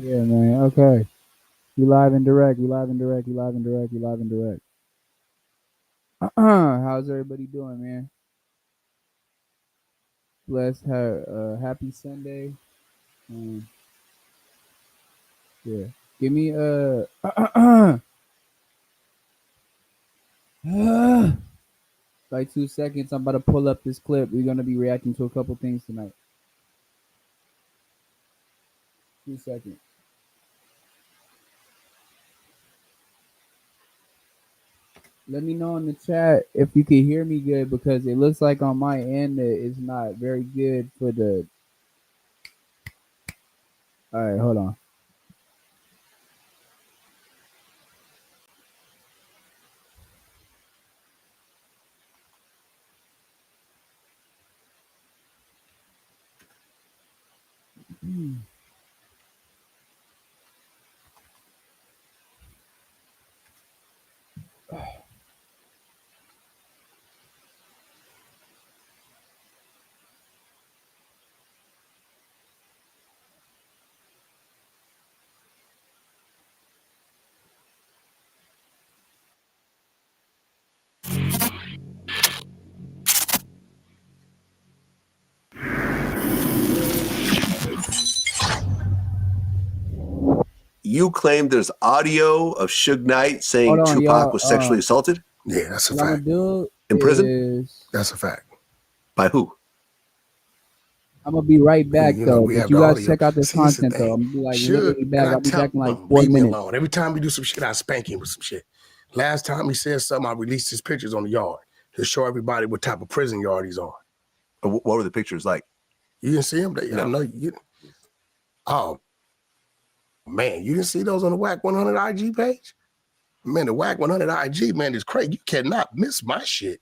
Yeah, man. Okay. You live and direct. You live and direct. You live and direct. You live and direct. How's everybody doing, man? Blessed. Happy Sunday. Um, yeah. Give me like 2 seconds. I'm about to pull up this clip. We're gonna be reacting to a couple things tonight. 2 seconds. Let me know in the chat if you can hear me good because it looks like on my end it's not very good for the. All right, hold on. You claim there's audio of Suge Knight saying Hold on, Tupac y'all. was sexually assaulted Yeah, that's a What I'm fact. gonna do in prison? is That's a fact. By who? I'm gonna be right back You know, though. we But have you the guys audio. check out this See, it's the content though. thing. I'm gonna be like Suge, literally and back. I I'll be tell back in like him, 4 leave me minutes. alone. Every time we do some shit, I spank him with some shit. Last time he said something, I released his pictures on the yard to show everybody what type of prison yard he's on. What were the pictures like? You didn't see him? No. I know you. Oh, man, you didn't see those on the WAC 100 IG page? Man, the WAC 100 IG, man, is crazy. You cannot miss my shit.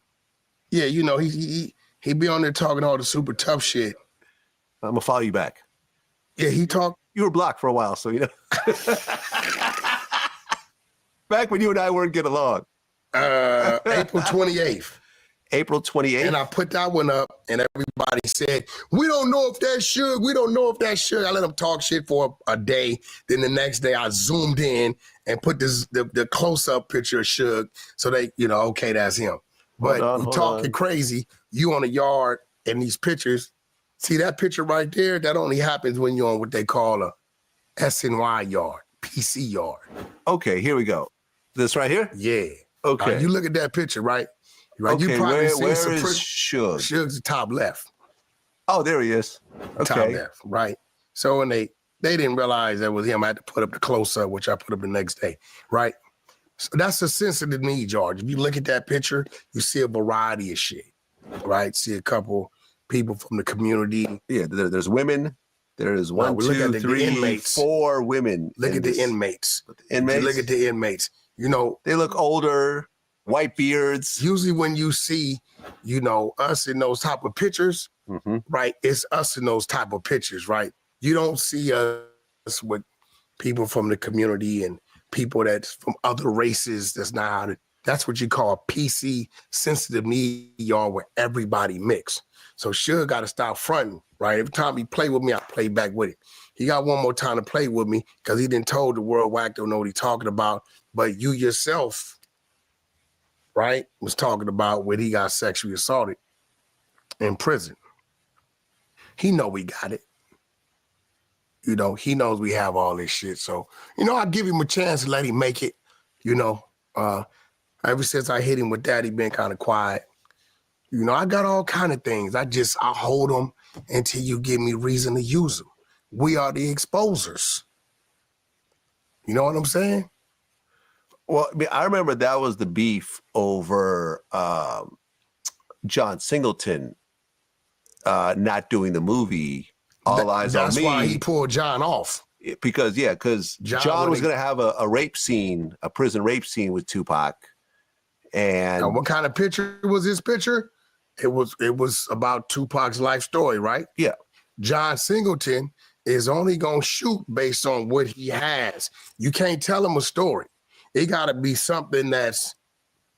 Yeah, you know, he be on there talking all the super tough shit. I'm gonna follow you back. Yeah, he talked. You were blocked for a while, so you know. Back when you and I weren't getting along. April 28th. April 28th. And I put that one up, and everybody said, we don't know if that's Suge. We don't know if that's Suge. I let them talk shit for a day. Then the next day, I zoomed in and put the close-up picture of Suge so they, okay, that's him. But you talking crazy, you on the yard, and these pictures, see that picture right there? That only happens when you're on what they call a SNY yard, PC yard. Okay, here we go. This right here? Yeah. Okay. You look at that picture, right? Right. Okay, you probably where seen is Suge? Suge's the top left. Oh, there he is. Okay. Top left, right. So when they didn't realize that was him, I had to put up the close-up, which I put up the next day, right? So that's a sensitive need, George. If you look at that picture, you see a variety of shit, right? See a couple people from the community. Yeah, there's women. There's one, look two, at three, the inmates. 4 women. Look at the inmates. Inmates? Look at the inmates. You know, they look older, white beards. Usually when you see, us in those type of pictures, right, it's us in those type of pictures, right? You don't see us with people from the community and people that's from other races. That's what you call PC sensitive need yard where everybody mix. So Suge got to stop fronting, right? Every time he play with me, I play back with him. He got one more time to play with me because he didn't told the world whack don't know what he's talking about. But you yourself, right, was talking about when he got sexually assaulted in prison. He know we got it. He knows we have all this shit. So, I give him a chance to let him make it. Ever since I hit him with that, he been kind of quiet. I got all kind of things. I hold them until you give me reason to use them. We are the exposers. You know what I'm saying? Well, I remember that was the beef over John Singleton not doing the movie All Eyes on Me. That's why he pulled John off. Because John was going to have a rape scene, a prison rape scene with Tupac. And now, what kind of picture was his picture? It was about Tupac's life story, right? Yeah. John Singleton is only going to shoot based on what he has. You can't tell him a story. It got to be something that's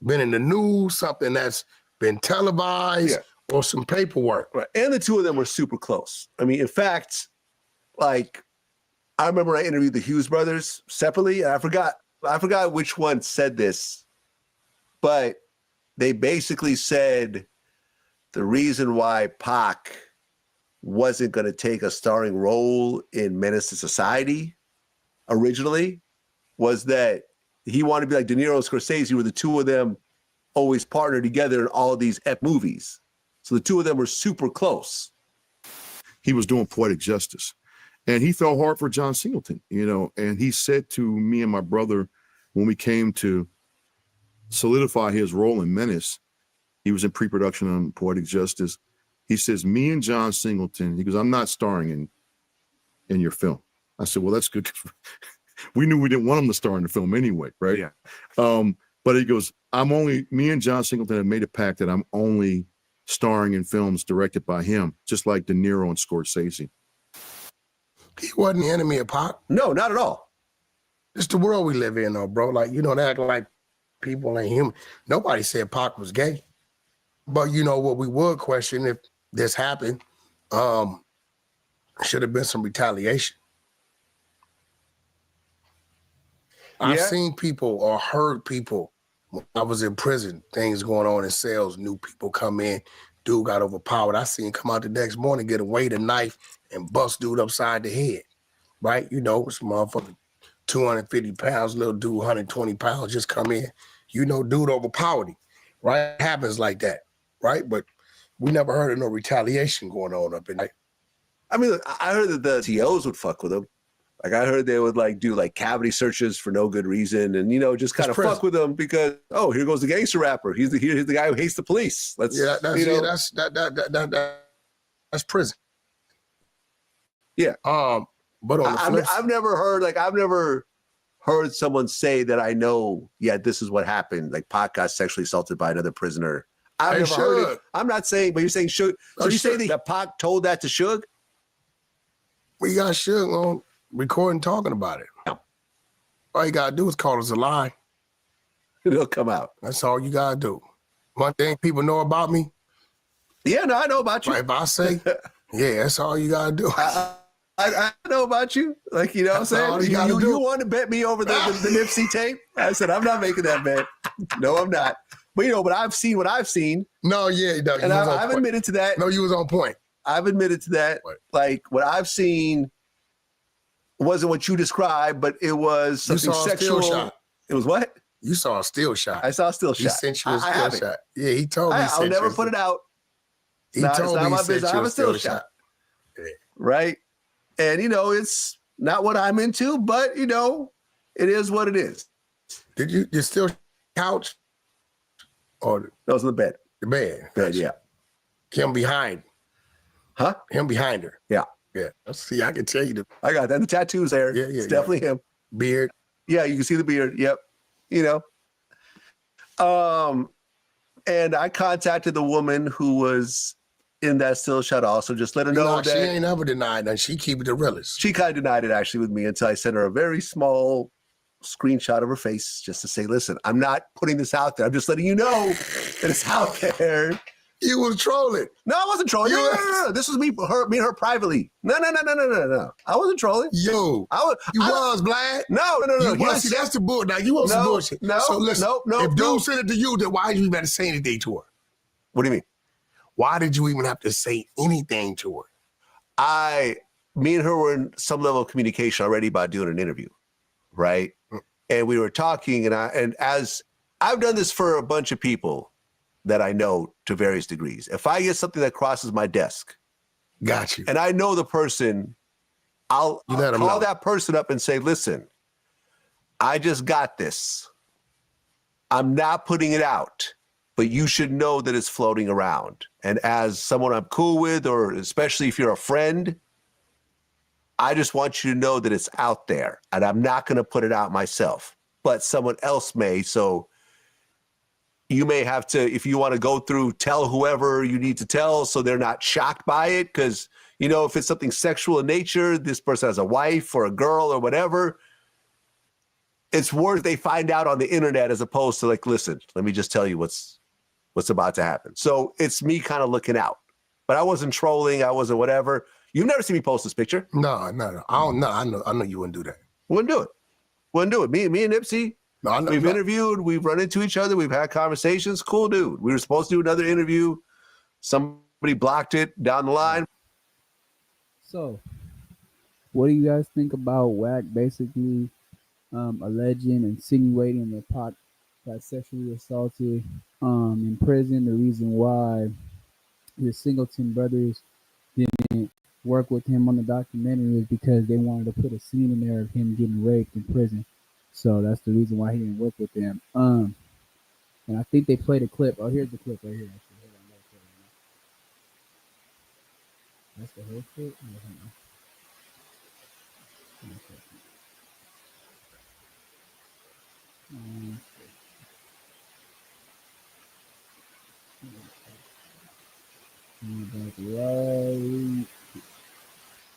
been in the news, something that's been televised, or some paperwork. Right. And the two of them were super close. I mean, in fact, like, I remember I interviewed the Hughes brothers separately, and I forgot which one said this, but they basically said the reason why Pac wasn't going to take a starring role in Menace to Society originally was that he wanted to be like De Niro and Scorsese, where the two of them always partnered together in all of these movies. So the two of them were super close. He was doing Poetic Justice. And he fell hard for John Singleton, and he said to me and my brother when we came to solidify his role in Menace, he was in pre-production on Poetic Justice. He says, me and John Singleton, he goes, I'm not starring in your film. I said, well, that's good. We knew we didn't want him to star in the film anyway, right? Yeah. But he goes, me and John Singleton have made a pact that I'm only starring in films directed by him, just like De Niro and Scorsese. He wasn't the enemy of Pac. No, not at all. It's the world we live in, though, bro. Like, they act like people ain't human. Nobody said Pac was gay. But what we would question if this happened, should have been some retaliation. I've seen people or heard people when I was in prison, things going on in cells, new people come in, dude got overpowered. I seen him come out the next morning, get away with a knife and bust dude upside the head, right? This motherfucker, 250 pounds, little dude, 120 pounds, just come in. Dude overpowered him, right? It happens like that, right? But we never heard of no retaliation going on up in there. I mean, look, I heard that the TOs would fuck with him. Like, I heard they would do cavity searches for no good reason, and just kind of fuck with him because here goes the gangster rapper. He's the guy who hates the police. That's prison. Yeah. But on the flip I've never heard someone say that I know. Yeah, this is what happened. Like Pac got sexually assaulted by another prisoner. I've never heard it. I'm not saying, but you're saying Suge. So you saying that Pac told that to Suge? We got Suge on recording talking about it. Yeah. All you gotta do is call us a lie. It'll come out. That's all you gotta do. One thing people know about me. Yeah, no, I know about you. Right, if I say, yeah, that's all you gotta do. I know about you. Like, what I'm saying? You want to bet me over the Nipsey tape? I said, I'm not making that bet. No, I'm not. But, but I've seen what I've seen. No, yeah. No, and I've admitted to that. No, you was on point. I've admitted to that. Right. Like, what I've seen wasn't what you described, but it was something sexual. A still shot. It was what? You saw a still shot. I saw a still shot. He sent you a still shot. Yeah, he told me. I'll never put it out. He told me my business. I have a still shot. Yeah. Right? And, it's not what I'm into, but, it is what it is. Did you still couch? Or that was in the bed. The bed. Bed, yeah. Him behind. Huh? Him behind her. Yeah. Yeah. See, I can tell you. I got that. The tattoos there. Yeah, it's definitely him. Beard. Yeah, you can see the beard. Yep. And I contacted the woman who was in that still shot also. Just let her know that she ain't ever denied that. She keep it the realest. She kind of denied it actually with me until I sent her a very small screenshot of her face just to say, listen, I'm not putting this out there. I'm just letting you know that it's out there. You was trolling. No, I wasn't trolling. No. This was me and her privately. No. I wasn't trolling. Yo, you was Vlad. No. Yes, that's the bull. Now you want some bullshit. No, so listen, no. If dude sent it to you, then why did you even have to say anything to her? What do you mean? Why did you even have to say anything to her? Me and her were in some level of communication already about doing an interview, right? And we were talking, and as I've done this for a bunch of people that I know to various degrees. If I get something that crosses my desk, got you, and I know the person, I'll call that person up and say, listen, I just got this. I'm not putting it out, but you should know that it's floating around. And as someone I'm cool with, or especially if you're a friend, I just want you to know that it's out there, and I'm not going to put it out myself, but someone else may. So you may have to, if you want to go through, tell whoever you need to tell so they're not shocked by it. Because, if it's something sexual in nature, this person has a wife or a girl or whatever, it's worth they find out on the internet as opposed to like, listen, let me just tell you what's about to happen. So it's me kind of looking out. But I wasn't trolling. I wasn't whatever. You've never seen me post this picture. No. I don't know. I know you wouldn't do that. Wouldn't do it. Me and Nipsey, we've interviewed, we've run into each other, we've had conversations. Cool dude. We were supposed to do another interview. Somebody blocked it down the line. So, what do you guys think about Wack basically alleging, insinuating that Pac got sexually assaulted in prison? The reason why the Singleton brothers didn't work with him on the documentary is because they wanted to put a scene in there of him getting raped in prison. So that's the reason why he didn't work with them. And I think they played a clip. Oh, here's the clip right here. That's the whole clip.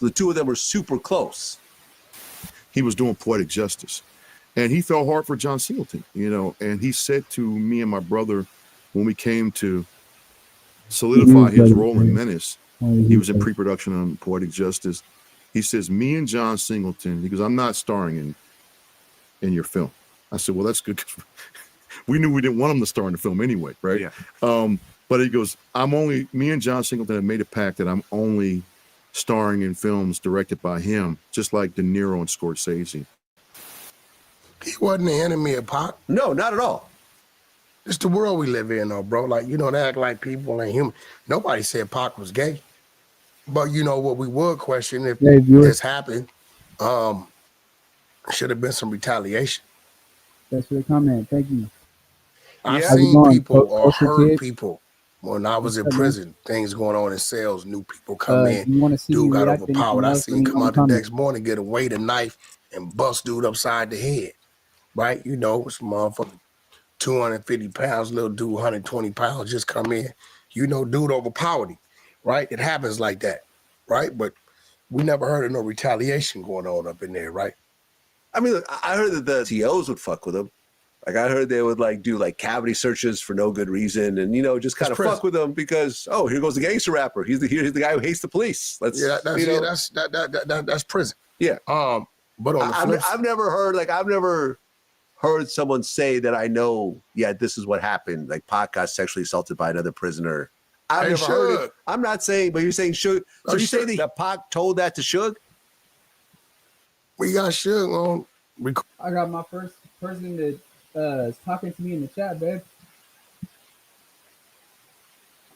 The two of them were super close. He was doing poetic justice. And he fell hard for John Singleton, and he said to me and my brother when we came to solidify his role in Menace, he was in pre-production on Poetic Justice. He says, me and John Singleton, he goes, I'm not starring in your film. I said, well, that's good, because we knew we didn't want him to star in the film anyway, right? Yeah. But he goes, me and John Singleton have made a pact that I'm only starring in films directed by him, just like De Niro and Scorsese. He wasn't the enemy of Pac. No, not at all. It's the world we live in, though, bro. Like, they act like people ain't human. Nobody said Pac was gay. But what we would question if this happened, should have been some retaliation. That's your comment. Thank you. I've seen people or heard people when I was in prison, things going on in cells, new people come in, dude got overpowered. I seen him come out the next morning, get away the knife and bust dude upside the head. Right? It's motherfucker 250 pounds, little dude 120 pounds just come in. Dude overpowered him. Right? It happens like that. Right? But we never heard of no retaliation going on up in there, right? I mean, look, I heard that the TOs would fuck with him. Like, I heard they would do cavity searches for no good reason, and just kind of fuck with them because, oh, here goes the gangster rapper. He's the guy who hates the police. That's prison. Yeah. But on I've never heard someone say that I know. Yeah, this is what happened. Like, Pac got sexually assaulted by another prisoner. I've never heard it. I'm not saying, but you're saying Suge. So you saying that Pac told that to Suge? We got Suge on. I got my first person that is talking to me in the chat, babe.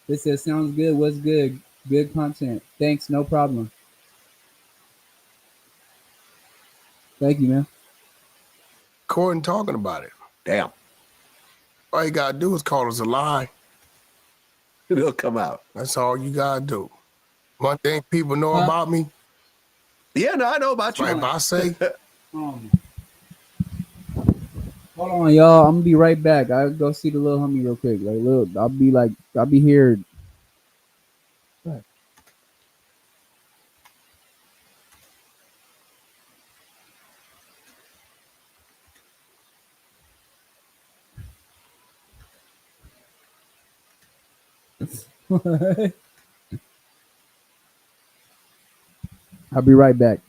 It says, sounds good. What's good? Good content. Thanks. No problem. Thank you, man. Corden talking about it. Damn. All you gotta do is call us a lie. It'll come out. That's all you gotta do. One thing people know about me. Yeah, no, I know about you. Right, if I say. Hold on, y'all. I'm gonna be right back. I'll go see the little homie real quick. I'll be here. I'll be right back.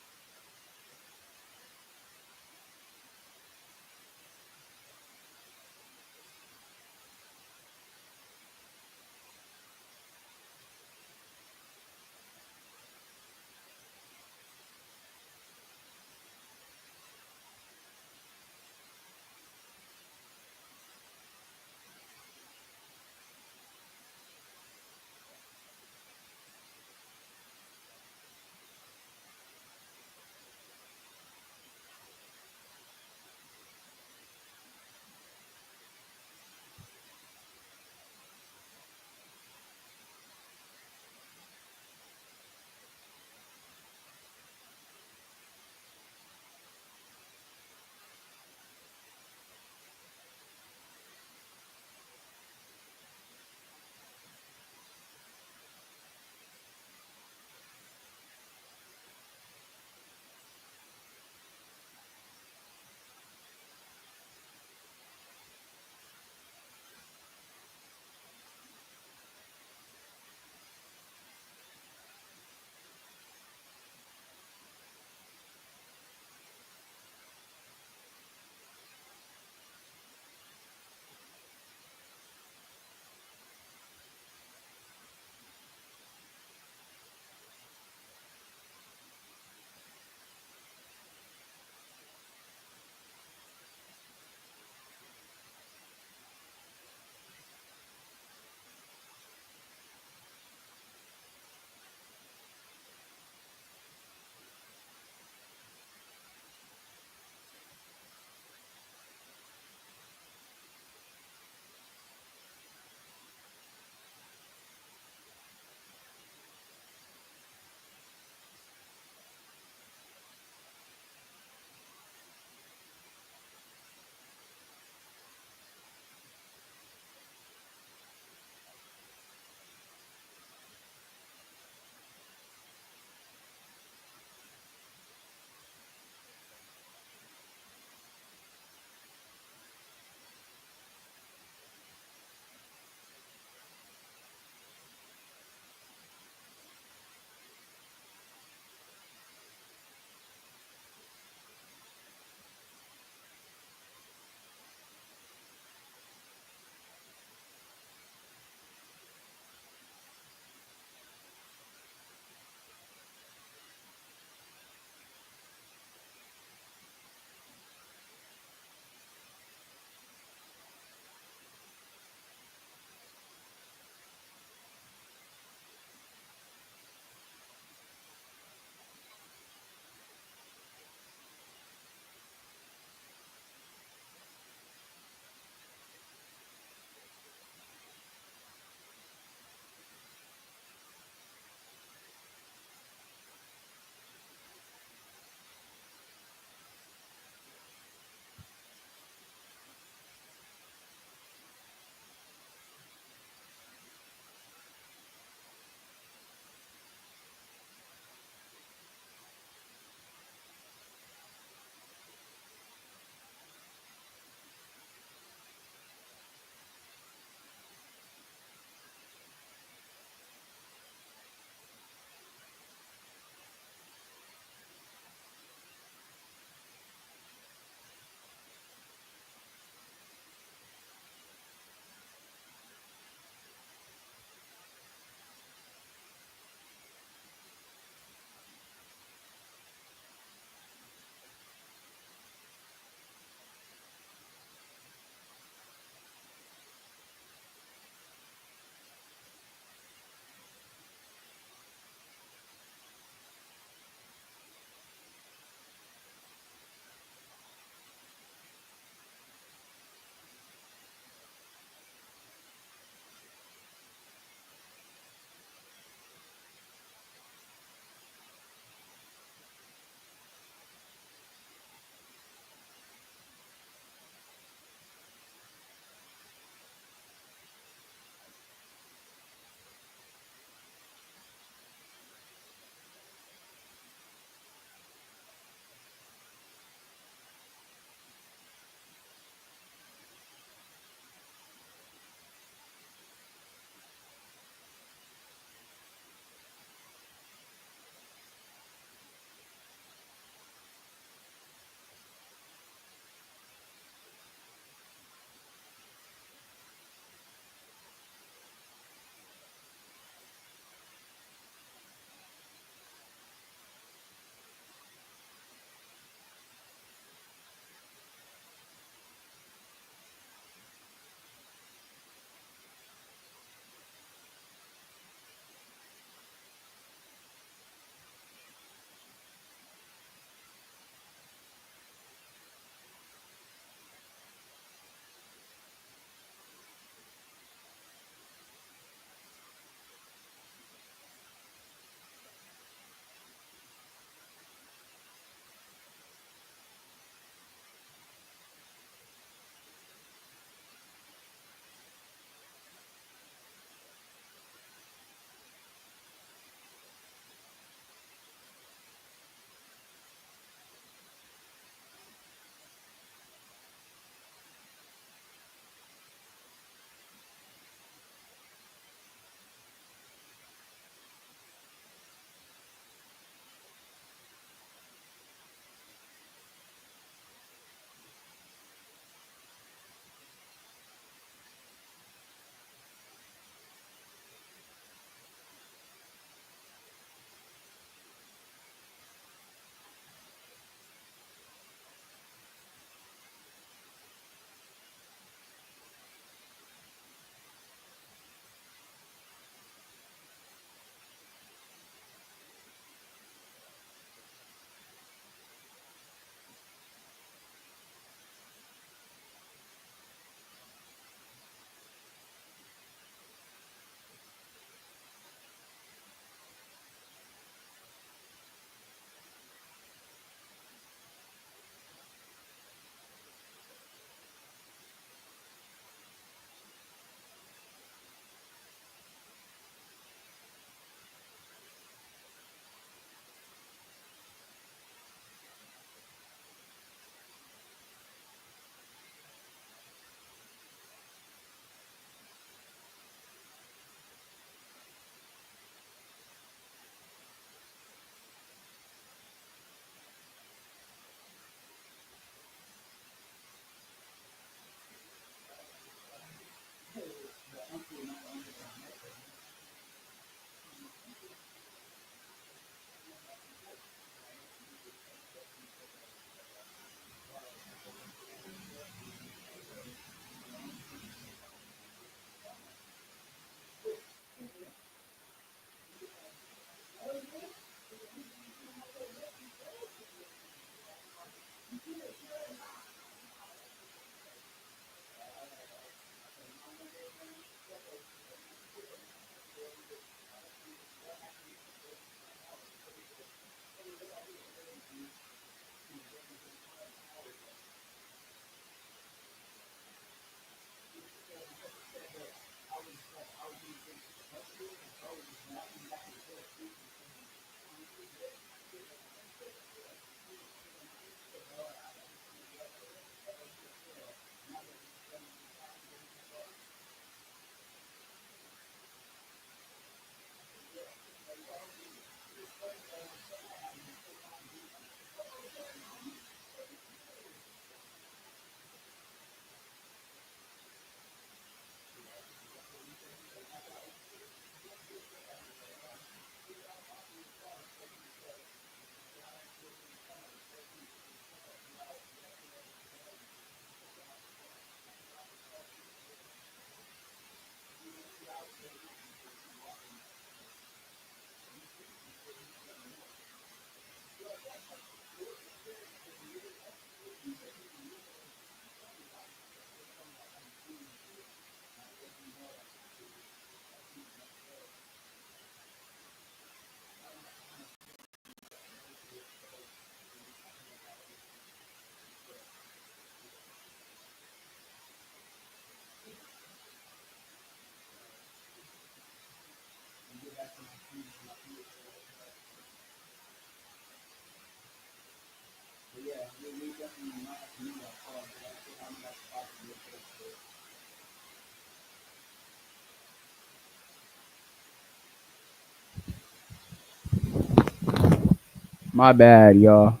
My bad, y'all.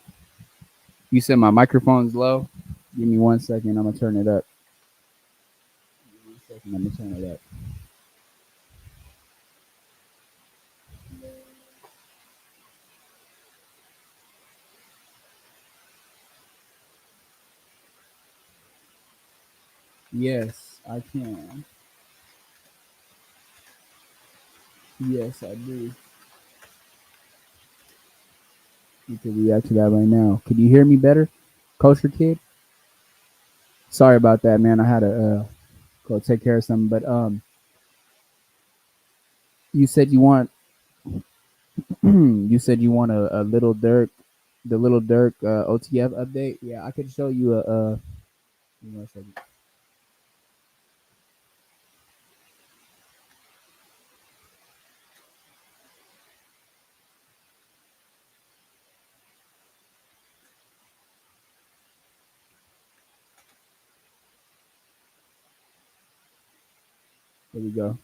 You said my microphone's low. Give me 1 second. I'm gonna turn it up. Give me 1 second. I'm gonna turn it up. Yes, I can. Yes, I do. You can react to that right now. Could you hear me better, Kosher Kid? Sorry about that, man. I had to go take care of something. But you said you want you said you want a little Dirk, the little Dirk OTF update. Yeah, I could show you a. Give me 1 second. Here we go.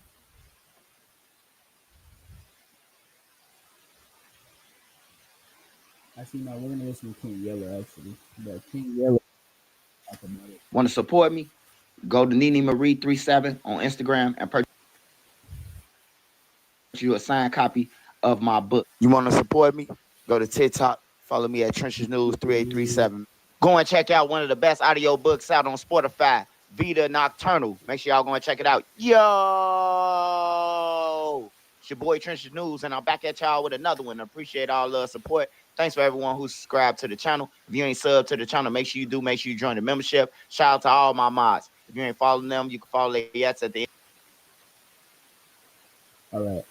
Actually, no, we're gonna listen to King Yellow. Actually, but King Yellow. Talk about it. Want to support me? Go to Nene Marie 37 on Instagram and purchase you a signed copy of my book. You want to support me? Go to TikTok. Follow me at Trenches News 3837. Go and check out one of the best audio books out on Spotify, Vita Nocturnal. Make sure y'all go and check it out. Yo! It's your boy Trenches News, and I'm back at y'all with another one. I appreciate all the support. Thanks for everyone who subscribed to the channel. If you ain't subbed to the channel, make sure you do. Make sure you join the membership. Shout out to all my mods. If you ain't following them, you can follow their yets at the end. All right.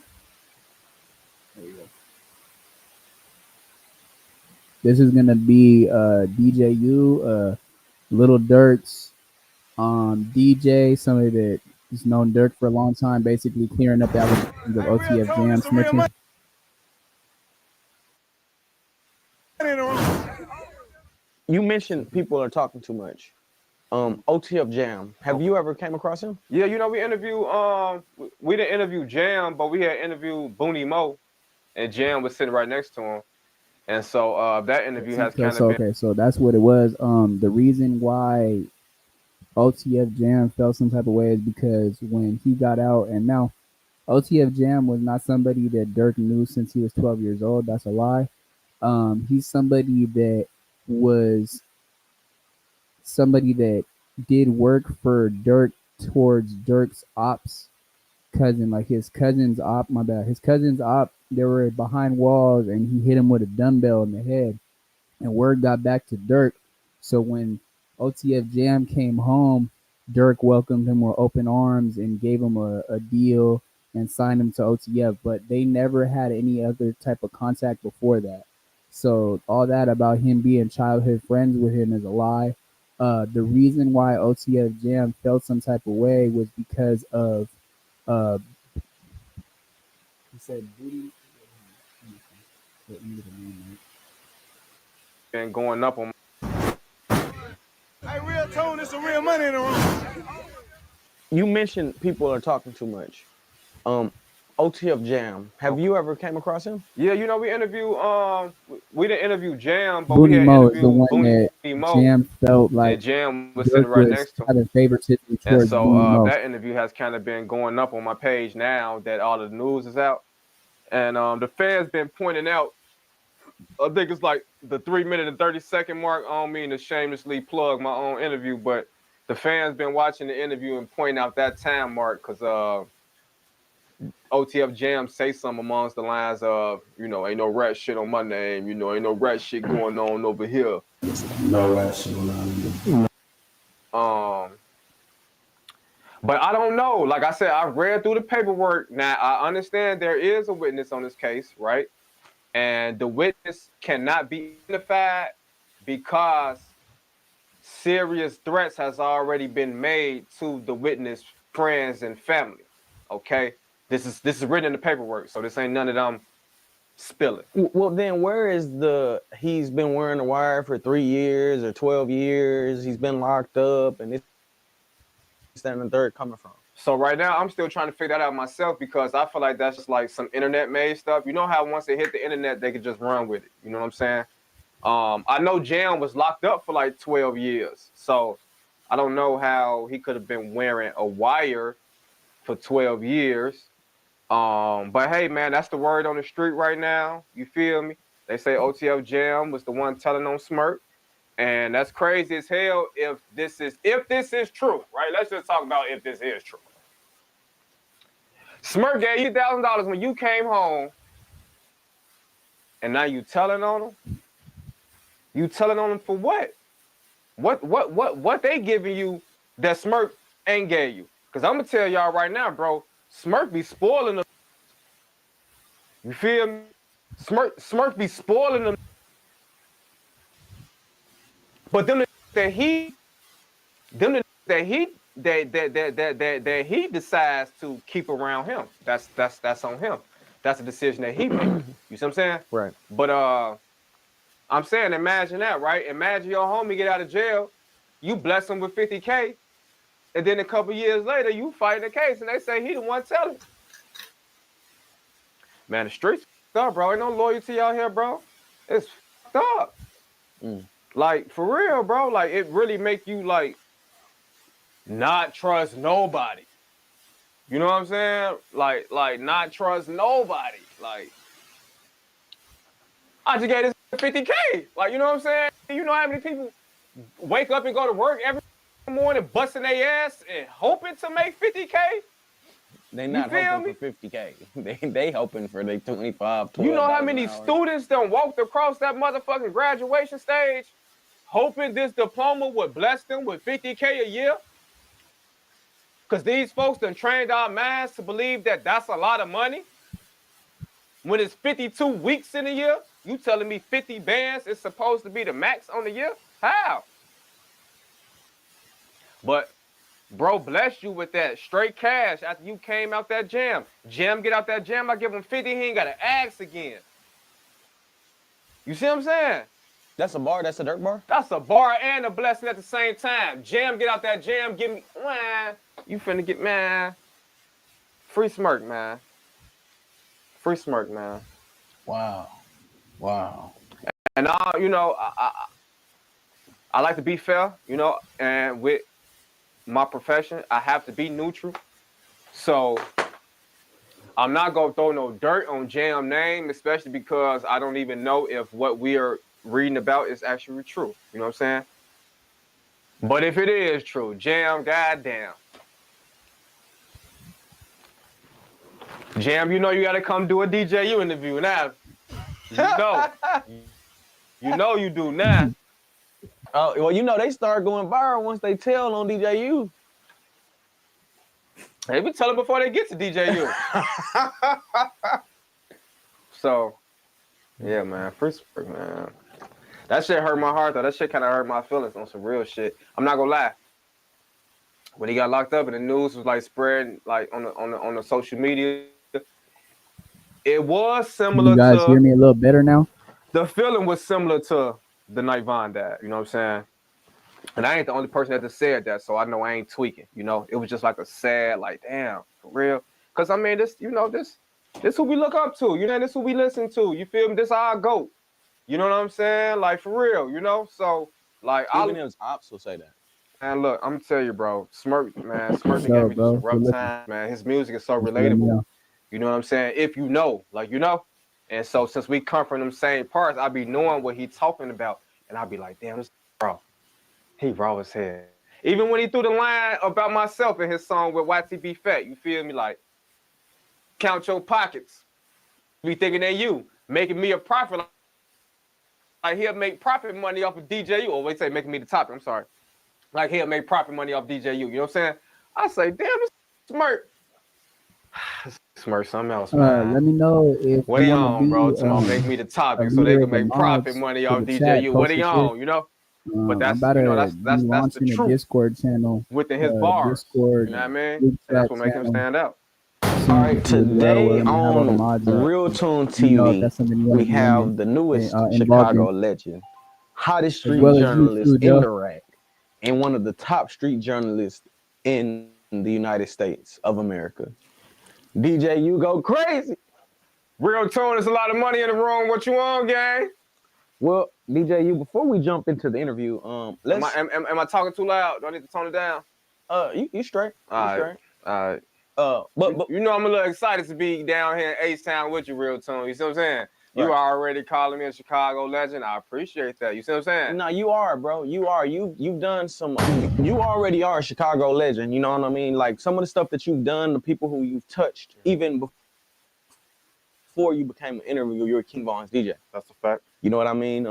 There you go. This is gonna be DJU, Little Dirk's DJ, somebody that has known Dirk for a long time, basically clearing up the allegations of OTF Jam snitching. You mentioned people are talking too much. OTF Jam. Have you ever came across him? Yeah, you know, we didn't interview Jam, but we had interviewed Booney Mo, and Jam was sitting right next to him. And so that interview has kind of been... Okay, so that's what it was. The reason why OTF Jam felt some type of way is because when he got out, and now OTF Jam was not somebody that Dirk knew since he was 12 years old. That's a lie. He's somebody that did work for Dirk towards Dirk's ops cousin, like his cousin's op. My bad. His cousin's op. They were behind walls, and he hit him with a dumbbell in the head. And word got back to Dirk. So when OTF Jam came home, Dirk welcomed him with open arms and gave him a deal and signed him to OTF. But they never had any other type of contact before that. So all that about him being childhood friends with him is a lie. The reason why OTF Jam felt some type of way was because of he said booty. Been going up on... Hey, real tone, it's some real money in the room. You mentioned people are talking too much. OTF Jam. Have you ever came across him? Yeah, you know, we didn't interview Jam, but Booney we had Mo is the interviewed one that Mo, Jam felt like and Jam was sitting right next to him. Having favoritism And towards so Booney Mo. that interview has kind of been going up on my page now that all the news is out. And the fans been pointing out, I think it's like the 3-minute and 30-second mark. I don't mean to shamelessly plug my own interview, but the fans been watching the interview and pointing out that time mark because OTF Jam say something amongst the lines of, you know, ain't no rat shit on my name, you know, ain't no rat shit going on over here. No rat shit on But I don't know. Like I said, I read through the paperwork. Now, I understand there is a witness on this case, right? And the witness cannot be identified because serious threats has already been made to the witness friends and family. Okay, this is written in the paperwork, so this ain't none of them spill it. Well, then where is he's been wearing the wire for 3 years or 12 years, he's been locked up, and this, that, and the third coming from? So right now, I'm still trying to figure that out myself because I feel like that's just like some internet-made stuff. You know how once they hit the internet, they could just run with it. You know what I'm saying? I know Jam was locked up for like 12 years. So I don't know how he could have been wearing a wire for 12 years. But hey, man, that's the word on the street right now. You feel me? They say OTF Jam was the one telling on Smirk. And that's crazy as hell if this is true, right? Let's just talk about if this is true. Smirk gave you $1,000 when you came home, and now you telling on him? You telling on him for what? What they giving you that Smirk ain't gave you? Because I'm gonna tell y'all right now, bro, Smirk be spoiling them. You feel me? Smirk be spoiling them. But them that he decides to keep around him. That's on him. That's a decision that he made. You see what I'm saying? Right. But I'm saying, imagine that, right? Imagine your homie get out of jail, you bless him with $50K, and then a couple years later, you fight the case, and they say he the one telling. Man, the streets up, bro. Ain't no loyalty out here, bro. It's up. Like, for real, bro. Like, it really make you, like, not trust nobody. You know what I'm saying? Like not trust nobody. Like, I just gave this $50K. Like, you know what I'm saying? You know how many people wake up and go to work every morning busting their ass and hoping to make $50K? They not hoping for $50K. They hoping for their 25, $12. You know how many students done walked across that motherfucking graduation stage hoping this diploma would bless them with $50K a year? Because these folks done trained our minds to believe that that's a lot of money. When it's 52 weeks in a year, you telling me 50 bands is supposed to be the max on the year? How? But bro bless you with that straight cash after you came out that jam. Jam get out that jam, I give him 50, he ain't got to ask again. You see what I'm saying? That's a bar, that's a dirt bar? That's a bar and a blessing at the same time. Jam get out that jam, give me, man, you finna get, man. Free Smirk, man. Free Smirk, man. Wow. And you know, I like to be fair, you know, and with my profession, I have to be neutral. So I'm not gonna throw no dirt on Jam name, especially because I don't even know if what we are reading about is actually true. You know what I'm saying? But if it is true, Jam, goddamn. Jam, you know you gotta come do a DJU interview now. You know you do now. Oh, well, you know they start going viral once they tell on DJU. They be telling before they get to DJU. So, yeah, man, Free Smirk, man. That shit hurt my heart, though. That shit kind of hurt my feelings on some real shit. I'm not gonna lie. When he got locked up and the news was like spreading like on the social media, it was similar. You guys hear me a little better now? The feeling was similar to the night Von died. You know what I'm saying? And I ain't the only person that just said that, so I know I ain't tweaking. You know, it was just like a sad, like, damn, for real. Because I mean, this, you know, this who we look up to. You know, this who we listen to. You feel me? This our GOAT. You know what I'm saying? Like, for real. You know, so like, even his ops will say that. And look, I'm gonna tell you, bro, Smirk, man, Smirk gave me some rough time, man. His music is so relatable. You know what I'm saying? If you know, like, you know. And so since we come from them same parts, I be knowing what he talking about, and I be like, damn, this bro, he raw as hell. Even when he threw the line about myself in his song with YTB Fat, you feel me? Like, count your pockets. Be thinking that you making me a profit. Like he'll make profit money off of DJU. Or wait, say making me the topic. I'm sorry. Like he'll make profit money off DJU. You know what I'm saying? I say, damn, this Smirk. Smirk something else, man. Let me know if what are you on, bro? Tomorrow make me the topic so they can make profit money off DJU. What are you on? You know? But that's, you know, that's the truth. Discord channel within his bars. Discord, you know what I mean? And that's what makes him stand out. All right, today on mods Real Tune you know, if TV, that's something you we want to be have the newest involved Chicago in, legend, hottest as street well as you journalist too, in Joe. the rack, and one of the top street journalists in the United States of America. DJ, you go crazy. Real Tune, there's a lot of money in the room. What you on, gang? Well, DJ, you before we jump into the interview, let's. Am I talking too loud? Do I need to tone it down? You straight. All You straight. right. But you know I'm a little excited to be down here in H-Town with you, Real Tune. You see what I'm saying? You Right. are already calling me a Chicago legend. I appreciate that. You see what I'm saying? No, you are, bro. You are. You've done some. You already are a Chicago legend. You know what I mean? Like some of the stuff that you've done, the people who you've touched, even before you became an interviewer, you were King Von's DJ. That's a fact. You know what I mean?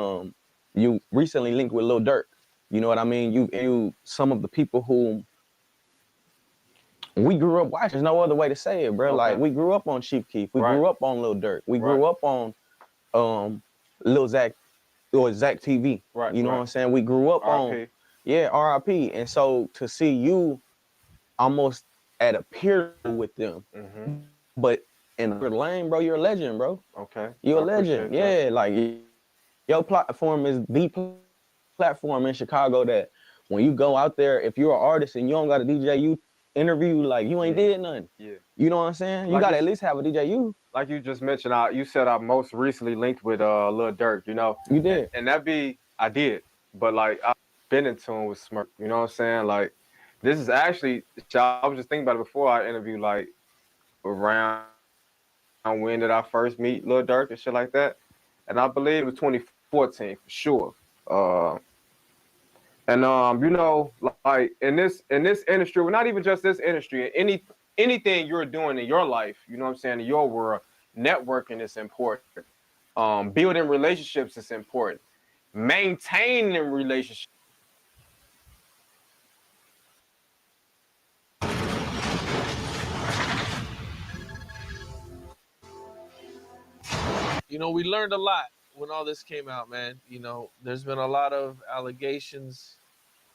You recently linked with Lil Durk. You know what I mean? You some of the people who we grew up watching. There's no other way to say it, bro. Okay. Like we grew up on Chief Keef. We grew up on Lil Durk. We grew up on Lil Zach or Zach TV. Right. You know what I'm saying? We grew up on RIP. And so to see you almost at a peer with them, but in your lane, bro, you're a legend, bro. Okay. You're a legend. Yeah, like your platform is the platform in Chicago that when you go out there, if you're an artist and you don't got a DJ, you interview, like you ain't did nothing. Yeah. You know what I'm saying? You Like gotta at least have a DJ. Like you just mentioned, you said I most recently linked with Lil Durk, you know. You did. And I did. But like I've been in tune with Smirk, you know what I'm saying? Like this is actually, I was just thinking about it before I interviewed, like around when did I first meet Lil Durk and shit like that. And I believe it was 2014 for sure. You know, like in this industry, well, not even just this industry, anything you're doing in your life, you know what I'm saying, in your world, networking is important. Building relationships is important. Maintaining relationships. You know, we learned a lot when all this came out, man. You know, there's been a lot of allegations,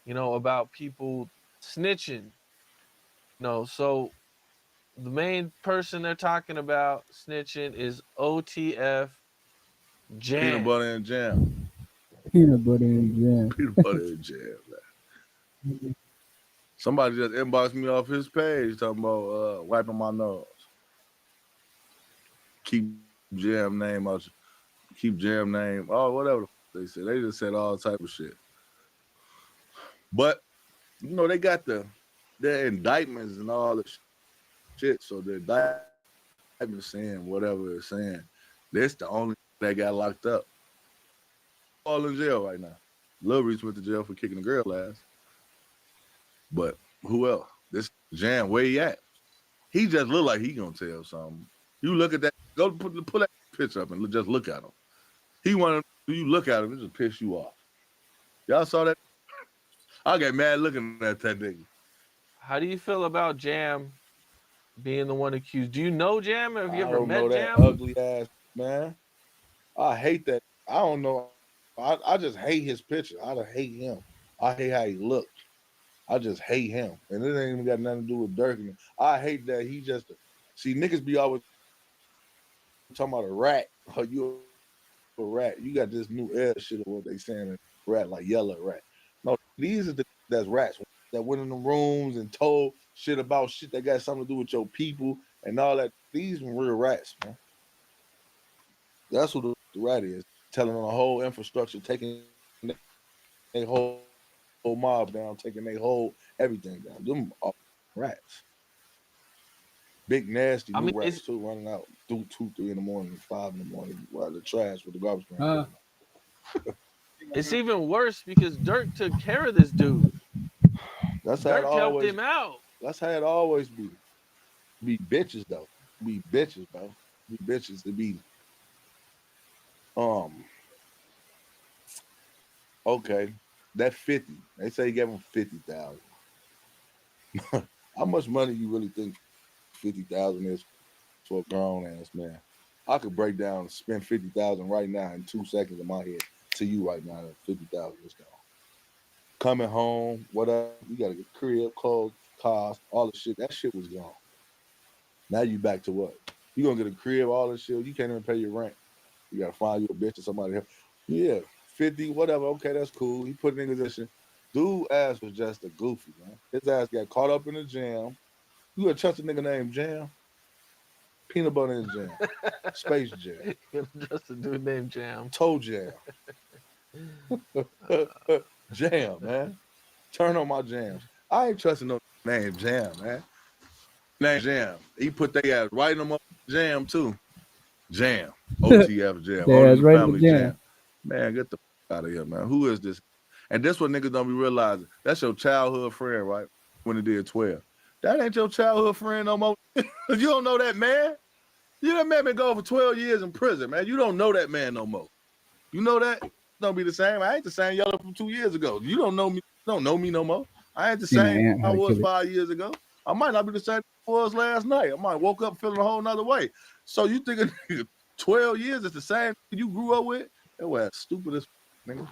you know, about people snitching. You know, so the main person they're talking about snitching is OTF Jam. Peanut butter and jam. Peanut butter and jam. Peanut butter and jam, man. Somebody just inboxed me off his page talking about wiping my nose. Keep jam name out. Keep jam name. Oh, whatever they said. They just said all type of shit. But you know they got their indictments and all the shit. So the indictment saying whatever it's saying. That's the only that got locked up. All in jail right now. Lil Reese went to jail for kicking a girl ass. But who else? This Jam, where he at? He just look like he gonna tell something. You look at that, go pull that picture up and just look at him. He wanted you look at him, it just piss you off. Y'all saw that? I got mad looking at that nigga. How do you feel about Jam being the one accused? Do you know Jam? Have you ever don't met know that Jam? ugly ass man. I hate that. I don't know. I just hate his picture. I just hate him. I hate how he looks. I just hate him. And it ain't even got nothing to do with Durk. I hate that he just see niggas be always talking about a rat. Oh, you a rat. You got this new air shit of what they saying rat, like yellow rat. No, these are that's rats that went in the rooms and told shit about shit that got something to do with your people and all that. These are real rats, man. That's what the rat is. Telling on the whole infrastructure, taking a whole mob down, taking their whole everything down. Them are rats. Big nasty new rats too, running out 2, 3 in the morning, 5 in the morning while the trash with the garbage can. It's even worse because Durk took care of this dude. That's how Durk it always helped him out. That's how it always be. Be bitches though. Be bitches, bro. Be bitches to be. Okay, that 50. They say he gave him 50,000. How much money you really think 50,000 is for a grown ass man? I could break down and spend 50,000 right now in 2 seconds in my head to you right now. 50,000 is gone. Coming home, whatever, you gotta get crib, clothes, cars, all the shit. That shit was gone. Now you back to what? You gonna get a crib, all this shit. You can't even pay your rent. You gotta find you a bitch or somebody else. Yeah, 50, whatever. Okay, that's cool. He put niggas in shit. Dude ass was just a goofy, man. His ass got caught up in the jam. You would trust a nigga named Jam? Peanut butter and jam. Space Jam. Just a dude named Jam. Toe Jam. Jam, man. Turn on my jams. I ain't trusting no name Jam, man. Name Jam. He put their ass right in them up Jam too. Jam. OTF Jam. Yeah, it's right in Family the jam. Man, get the out of here, man. Who is this? And that's what niggas don't be realizing. That's your childhood friend, right? When it did 12. That ain't your childhood friend no more. You don't know that man. You that man been going for 12 years in prison, man. You don't know that man no more. You know that? Don't be the same. I ain't the same yellow from 2 years ago. You don't know me. Don't know me no more. I ain't the same I was 5 years ago. I might not be the same I was last night. I might woke up feeling a whole nother way. So you thinking 12 years is the same you grew up with? That was stupid as nigga.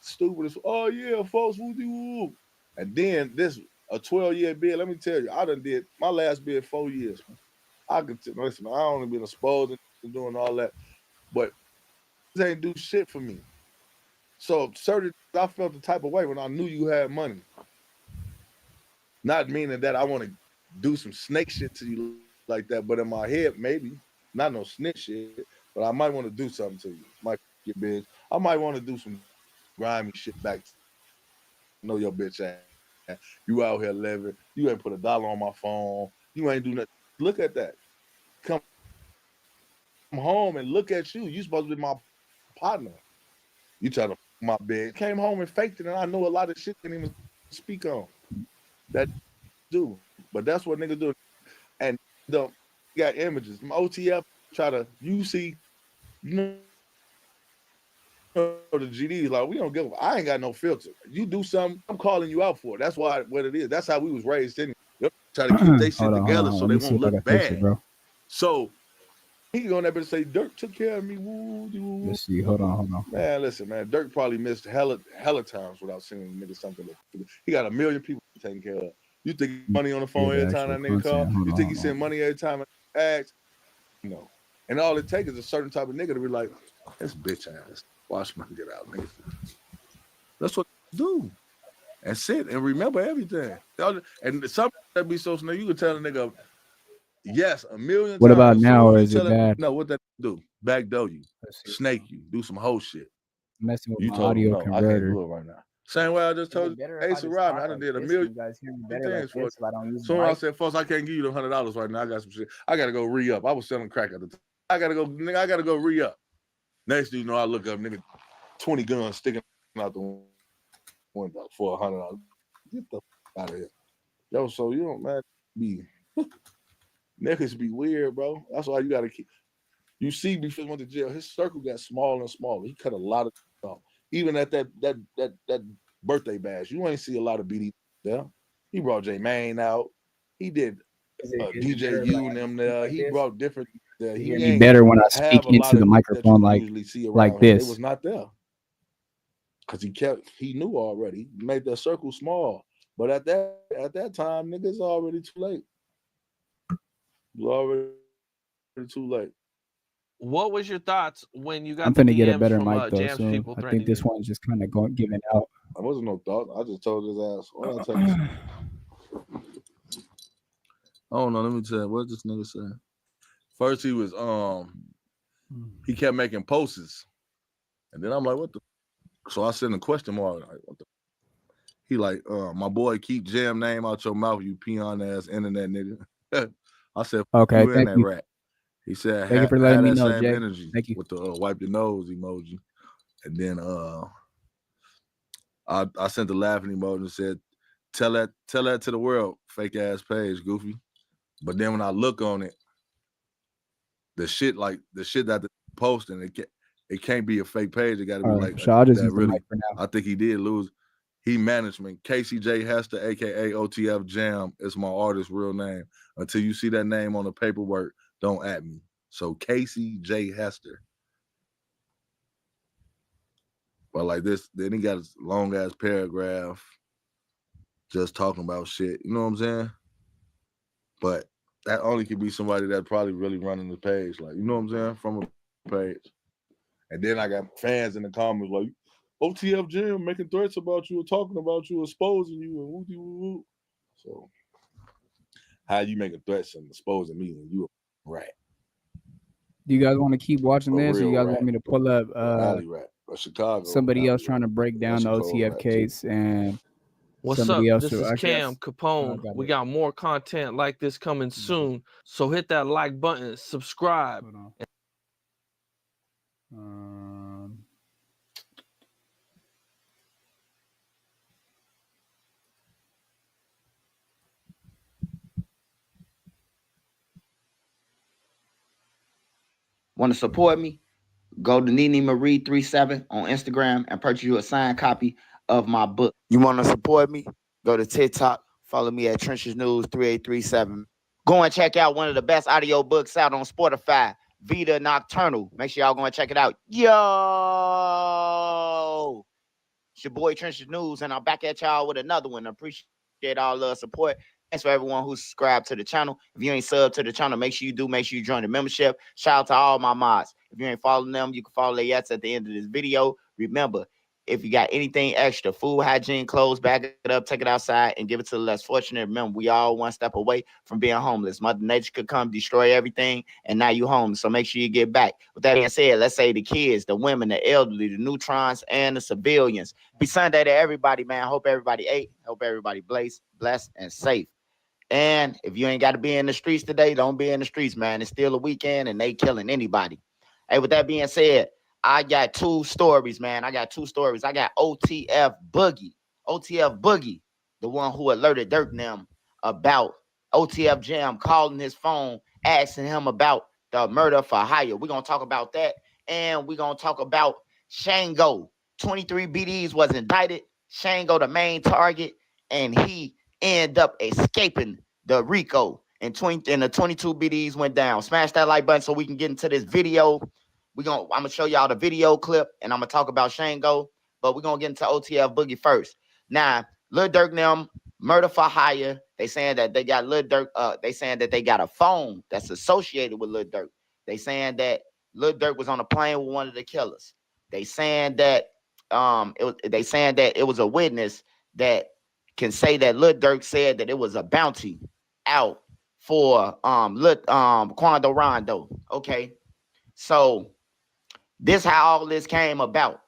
Stupid as oh yeah, folks, woo. And then this a 12-year bid. Let me tell you, I done did my last bid 4 years. Man. I could listen. I only been exposed and doing all that, but this ain't do shit for me. So certain, I felt the type of way when I knew you had money. Not meaning that I want to do some snake shit to you like that, but in my head, maybe not no snitch shit, but I might want to do something to you. Might get big. I might want to do some grimy shit back. Know your bitch ass. You out here living. You ain't put $1 on my phone. You ain't do nothing. Look at that. Come home and look at you. You supposed to be my partner. You try to my bed. Came home and faked it, and I know a lot of shit can't even speak on. That do. But that's what niggas do. And the got images. My OTF try to you see, you know the GD like we don't give. I ain't got no filter. You do something, I'm calling you out for it. That's why what it is. That's how we was raised in. Try to keep their shit together so they won't look bad. Bro. So he can go on there and say Dirk took care of me. Woo. Let's see. Hold on. Man, listen, man. Dirk probably missed hella times without sending a nigga something. He got 1 million people taking care of. You think money on the phone every time that nigga call? You think he send money every time I ask? No. And all it takes is a certain type of nigga to be like, this bitch ass. Watch my get out, nigga. That's what they do. And sit and remember everything. And some that be so slow, you can tell a nigga, yes, 1 million times. What about now, or is it bad? No, what that do? Backdoor you, snake you, do some whole shit. Messing with You my told him, audio no, I can't converter. do it right now. Same way I just told you, Ace of Robin, I done did 1 million things for it. Soon I said, folks, I can't give you the $100 right now. I got some shit. I gotta go re-up. I was selling crack at the time. I gotta go re-up. Next thing you know, I look up, nigga, 20 guns sticking out the window for $100. Get the out of here. Yo, so you don't, man, be niggas be weird, bro. That's why you gotta keep. You see, before he went to jail, his circle got smaller and smaller. He cut a lot of off. Even at that birthday bash, you ain't see a lot of BD there. He brought J Mane out. He did DJ U and them there. He brought different. He be better when I speak into the microphone like this. It was not there because he knew already. He made that circle small, but at that time, niggas already too late. It was already too late. What was your thoughts when you got? I'm finna get a DMs better from, mic though, Jam's so people I think this one's just kind of giving out. I wasn't no thought. I just told his ass. What I tell you? I don't know. Let me tell you what this nigga said. First he was he kept making posts, and then I'm like, what the? So I sent a question mark. Like, what the? He like, my boy, keep Jam name out your mouth, you peon ass internet nigga. I said, okay, you in that rat. He said, thank you for letting me know, same Jay. energy Thank you. with the wipe your nose emoji, and then I sent the laughing emoji and said, tell that to the world, fake ass page, goofy. But then when I look on it, the shit that the posting, it can't be a fake page. It got to be like so I'll just use really. the mic for now. I think he did lose. He management, Casey J Hester, aka OTF Jam, is my artist's real name. Until you see that name on the paperwork, don't at me. So Casey J Hester. But like this, then he got his long ass paragraph just talking about shit. You know what I'm saying? But that only could be somebody that probably really running the page, like, you know what I'm saying, from a page. And then I got fans in the comments like, OTF Jam making threats about you or talking about you, exposing you, and woo-dee-woo-woo. So how you making threats and exposing me when you a rat? Do you guys want to keep watching this, or you guys want me to pull up alley rat, Chicago? Somebody else trying to break down the OTF case and what's somebody up? else? This is Cam Capone. We got more content like this coming soon, so hit that like button, subscribe. Want to support me? Go to Nene Marie 37 on Instagram and purchase you a signed copy of my book. You want to support me? Go to TikTok. Follow me at Trenches News 3837. Go and check out one of the best audio books out on Spotify, Vita Nocturnal. Make sure y'all go and check it out. Yo! It's your boy Trenches News, and I'm back at y'all with another one. I appreciate all the support. Thanks for everyone who's subscribed to the channel. If you ain't subbed to the channel, make sure you do. Make sure you join the membership. Shout out to all my mods. If you ain't following them, you can follow their yets at the end of this video. Remember, if you got anything extra, food, hygiene, clothes, bag it up, take it outside, and give it to the less fortunate. Remember, we all one step away from being homeless. Mother Nature could come destroy everything, and now you homeless. So make sure you get back. With that being said, let's say the kids, the women, the elderly, the neutrons, and the civilians. Be Sunday to everybody, man. Hope everybody ate. Hope everybody blessed and safe. And if you ain't got to be in the streets today, don't be in the streets, man. It's still a weekend, and they killing anybody. Hey, with that being said, I got two stories, man. I got OTF Boogie, the one who alerted Dirk and them about OTF Jam calling his phone, asking him about the murder for hire. We're going to talk about that, and we're going to talk about Shango. 23 BDs was indicted. Shango, the main target, and he ended up escaping the RICO. And the 22 BDs went down. Smash that like button so we can get into this video. I'm gonna show y'all the video clip, and I'm gonna talk about Shango, but we're gonna get into OTF Boogie first. Now, Lil Durk and them murder for hire. They saying that they got Lil Durk. They saying that they got a phone that's associated with Lil Durk. They saying that Lil Durk was on a plane with one of the killers. They saying that it was a witness that can say that Lil Durk said that it was a bounty out for Quando Rondo. Okay, so this how all this came about.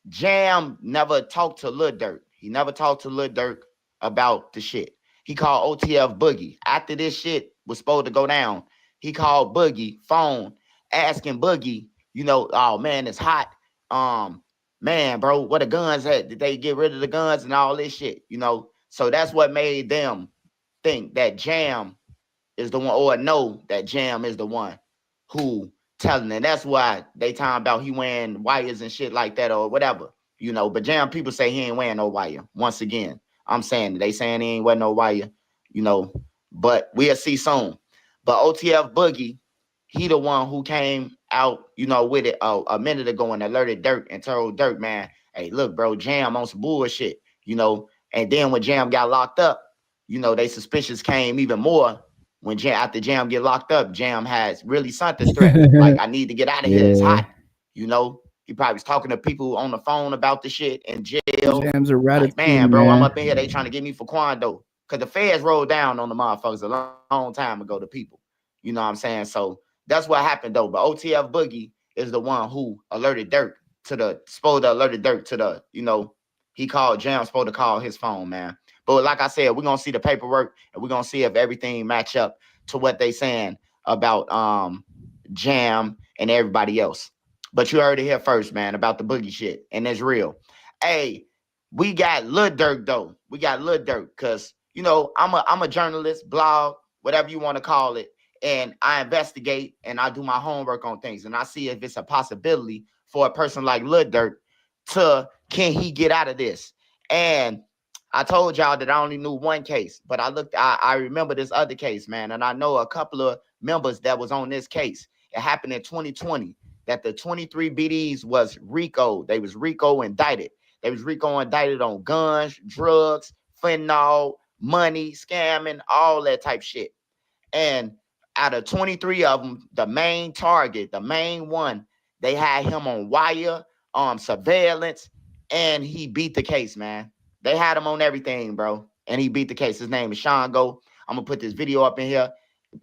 Jam never talked to Lil Durk. He never talked to Lil Durk about the shit. He called OTF Boogie. After this shit was supposed to go down, he called Boogie phone, asking Boogie, oh man, it's hot. Man, bro, where the guns at? Did they get rid of the guns and all this shit? So that's what made them think that Jam is the one, or know that Jam is the one who telling it. That's why they talking about he wearing wires and shit like that or whatever, But Jam people say he ain't wearing no wire. Once again, I'm saying they saying he ain't wearing no wire, But we'll see soon. But OTF Boogie, he the one who came out, with it a minute ago and alerted Dirk and told Dirk, man, hey, look, bro, Jam on some bullshit, And then when Jam got locked up, they suspicions came even more. When after Jam get locked up, Jam has really something threatened. Like, I need to get out of here. It's hot. He probably was talking to people on the phone about the shit in jail. Jam's a like, man, bro, I'm up in here. They trying to get me for Quando. Because the feds rolled down on the motherfuckers a long time ago, the people. You know what I'm saying? So that's what happened, though. But OTF Boogie is the one who alerted Dirk supposed to alerted Dirk to the, he called Jam, supposed to call his phone, man. But like I said, we're going to see the paperwork, and we're going to see if everything match up to what they saying about Jam and everybody else. But you heard it here first, man, about the Boogie shit, and it's real. Hey, we got Lil Durk, though. We got Lil Durk because, I'm a journalist, blog, whatever you want to call it, and I investigate, and I do my homework on things, and I see if it's a possibility for a person like Lil Durk can he get out of this? And I told y'all that I only knew one case, but I remember this other case, man. And I know a couple of members that was on this case. It happened in 2020 that the 23 BDs was RICO. They was RICO indicted. They was RICO indicted on guns, drugs, fentanyl, money, scamming, all that type shit. And out of 23 of them, the main target, the main one, they had him on wire, surveillance, and he beat the case, man. They had him on everything, bro, and he beat the case. His name is Shango. I'm gonna put this video up in here,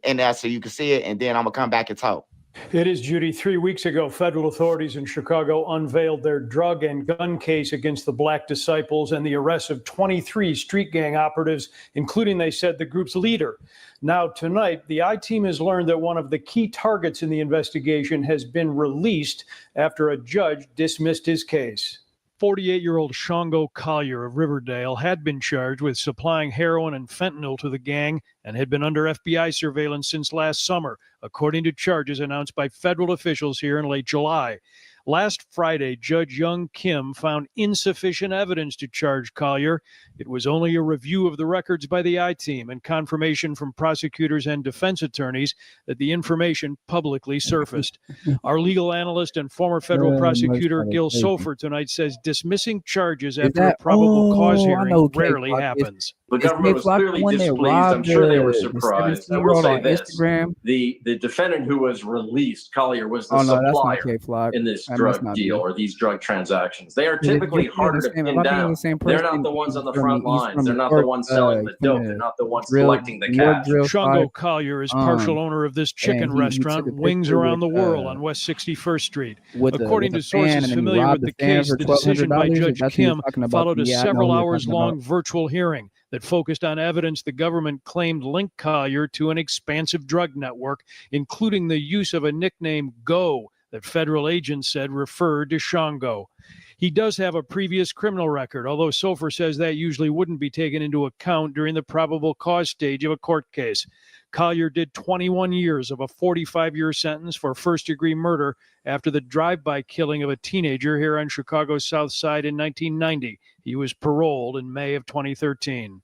and so you can see it, and then I'm gonna come back and talk. It is, Judy. 3 weeks ago, federal authorities in Chicago unveiled their drug and gun case against the Black Disciples and the arrest of 23 street gang operatives, including, they said, the group's leader. Now, tonight, the I-Team has learned that one of the key targets in the investigation has been released after a judge dismissed his case. 48-year-old Shango Collier of Riverdale had been charged with supplying heroin and fentanyl to the gang and had been under FBI surveillance since last summer, according to charges announced by federal officials here in late July. Last Friday, Judge Young Kim found insufficient evidence to charge Collier. It was only a review of the records by the I-Team and confirmation from prosecutors and defense attorneys that the information publicly surfaced. Our legal analyst and former federal prosecutor Gil Sofer tonight says dismissing charges after a probable cause hearing rarely happens. The government was clearly displeased. I'm sure they were surprised. I will say this. The defendant who was released, Collier, was the supplier in this drug deal or these drug transactions. They are typically harder to pin down. They're not the ones on the front lines. They're not the ones selling the dope. They're not the ones collecting the cash. Shango Collier is partial owner of this chicken restaurant, Wings Around the World on West 61st Street. According to sources familiar with the case, the decision by Judge Kim followed a several hours-long virtual hearing that focused on evidence the government claimed linked Collier to an expansive drug network, including the use of a nickname Go that federal agents said referred to Shango. He does have a previous criminal record, although Sofer says that usually wouldn't be taken into account during the probable cause stage of a court case. Collier did 21 years of a 45-year sentence for first-degree murder after the drive-by killing of a teenager here on Chicago's South Side in 1990. He was paroled in May of 2013.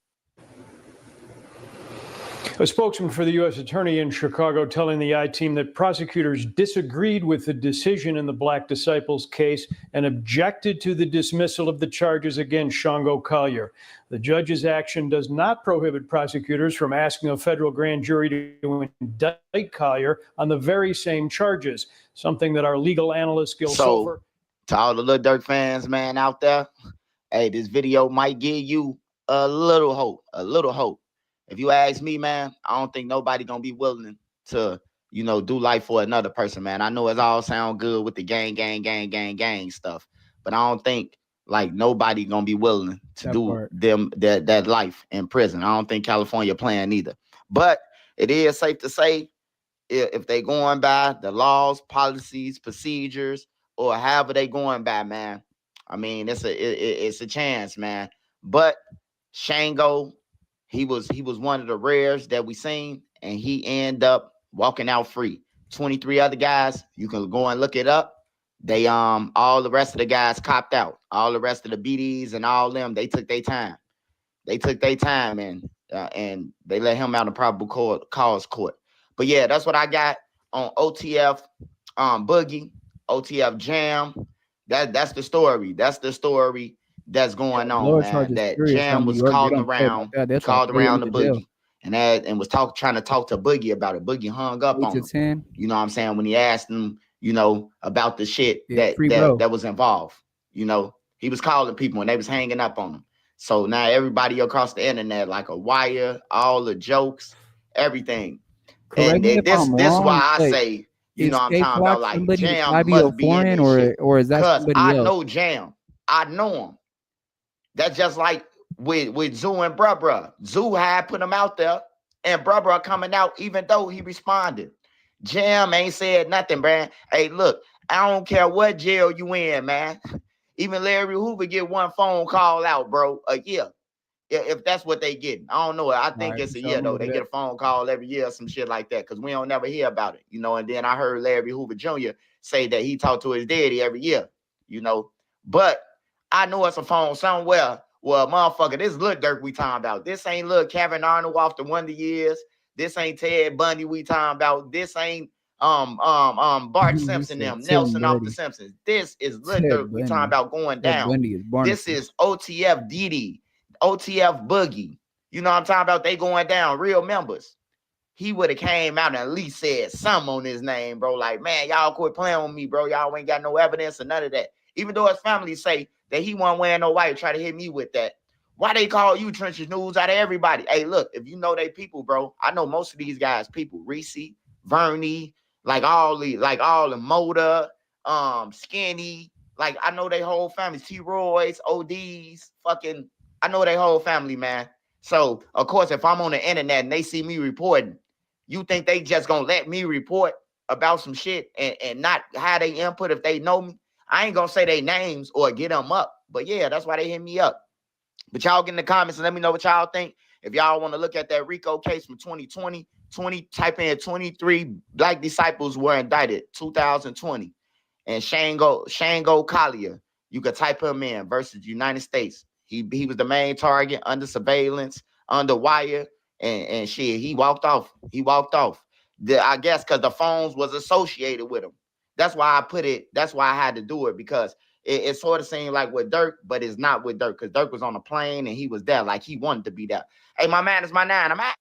A spokesman for the U.S. Attorney in Chicago telling the I-Team that prosecutors disagreed with the decision in the Black Disciples case and objected to the dismissal of the charges against Shango Collier. The judge's action does not prohibit prosecutors from asking a federal grand jury to indict Collier on the very same charges, something that our legal analyst Gil Sofer. To all the Lil Durk fans, man, out there, hey, this video might give you a little hope. If you ask me, man, I don't think nobody gonna be willing to, do life for another person, man. I know it all sound good with the gang stuff, but I don't think like nobody gonna be willing to do that life in prison. I don't think California playing either. But it is safe to say if they going by the laws, policies, procedures, or however they going by, man, I mean, it's a chance, man. But Shango, he was one of the rares that we seen, and he ended up walking out free. 23 other guys, you can go and look it up. They all the rest of the guys copped out. All the rest of the BDs and all them, they took their time. And they let him out of probable cause court. But yeah, that's what I got on OTF Boogie, OTF Jam. That's the story. That's the story that's going on, man. That Jam was called around the Boogie, and was trying to talk to Boogie about it. Boogie hung up on him. You know what I'm saying? When he asked him, about the shit that was involved. He was calling people and they was hanging up on him. So now everybody across the internet, like a wire, all the jokes, everything. And this why I say, I'm talking about like Jam must be in this or is that somebody else? I know Jam. I know him. That's just like with Zoo and Bruh. Zoo had put him out there, and Bruh coming out even though he responded. Jam ain't said nothing, man. Hey, look, I don't care what jail you in, man. Even Larry Hoover get one phone call out, bro, a year. If that's what they get. I don't know. I think it's a year, though. They get a phone call every year or some shit like that because we don't never hear about it, And then I heard Larry Hoover Jr. say that he talked to his daddy every year, But I know it's a phone somewhere. Well, motherfucker, this Lil Durk we talking about. This ain't Lil Kevin Arnold off the Wonder Years. This ain't Ted Bundy we talking about. This ain't Bart Simpson them, Nelson off the Simpsons. This is Lil Durk we talking about going down. This is OTF DD, OTF Boogie. You know what I'm talking about? They going down, real members. he would have came out and at least said something on his name, bro. Like, man, y'all quit playing with me, bro. Y'all ain't got no evidence or none of that. Even though his family say that he wasn't wearing no white, try to hit me with that. Why they call you Trenches News out of everybody? Hey, look, if you know they people, bro, I know most of these guys people. Reese, Vernie, like all the Moda, Skinny, like I know they whole family. T-Roy's, ODs, fucking, I know they whole family, man. So, of course, if I'm on the internet and they see me reporting, you think they just gonna let me report about some shit and not have they input if they know me? I ain't gonna say their names or get them up. But yeah, that's why they hit me up. But y'all get in the comments and let me know what y'all think. If y'all want to look at that RICO case from 2020, type in 23 black disciples were indicted, 2020. And Shango Collier, you could type him in versus United States. He was the main target under surveillance, under wire, and shit. He walked off. I guess because the phones was associated with him. That's why I put it. That's why I had to do it, because it sort of seemed like with Dirk, but it's not with Dirk, because Dirk was on a plane and he was there, like he wanted to be there. Hey, my man, it's my 9. I'm out.